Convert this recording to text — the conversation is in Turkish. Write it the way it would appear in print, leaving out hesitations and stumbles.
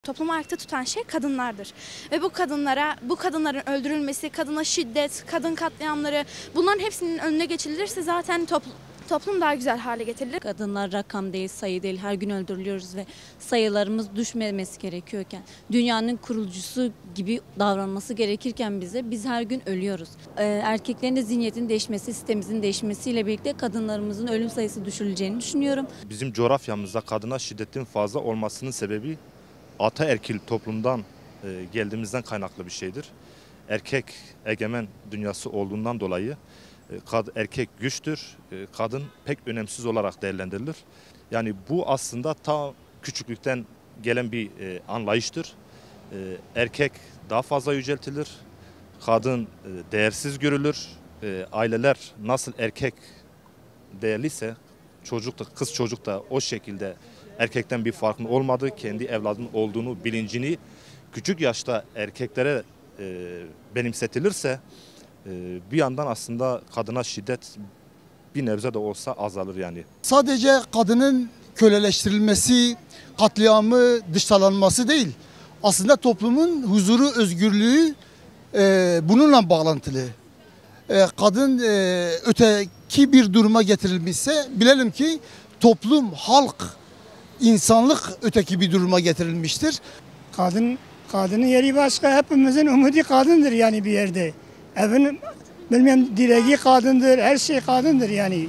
toplumu ayakta tutan şey kadınlardır. Ve bu kadınların öldürülmesi, kadına şiddet, kadın katliamları, bunların hepsinin önüne geçilirse zaten toplum daha güzel hale getirilir. Kadınlar rakam değil, sayı değil. Her gün öldürülüyoruz ve sayılarımız düşmemesi gerekiyorken, dünyanın kurucusu gibi davranması gerekirken biz her gün ölüyoruz. Erkeklerin de zihniyetin değişmesi, sistemimizin değişmesiyle birlikte kadınlarımızın ölüm sayısı düşürüleceğini düşünüyorum. Bizim coğrafyamızda kadına şiddetin fazla olmasının sebebi ataerkil toplumdan geldiğimizden kaynaklı bir şeydir. Erkek egemen dünyası olduğundan dolayı erkek güçtür, kadın pek önemsiz olarak değerlendirilir. Yani bu aslında ta küçüklükten gelen bir anlayıştır. Erkek daha fazla yüceltilir, kadın değersiz görülür. Aileler nasıl erkek değerliyse kız çocuk da o şekilde erkekten bir farkın olmadığı, kendi evladının olduğunu bilincini küçük yaşta erkeklere benimsetilirse bir yandan aslında kadına şiddet bir nebze de olsa azalır yani. Sadece kadının köleleştirilmesi, katliamı, dışlanması değil. Aslında toplumun huzuru, özgürlüğü bununla bağlantılı. Kadın öteki bir duruma getirilmişse bilelim ki toplum, halk, insanlık öteki bir duruma getirilmiştir. Kadının yeri başka, hepimizin umudu kadındır yani bir yerde. Evin bilmem direği kadındır, her şey kadındır yani.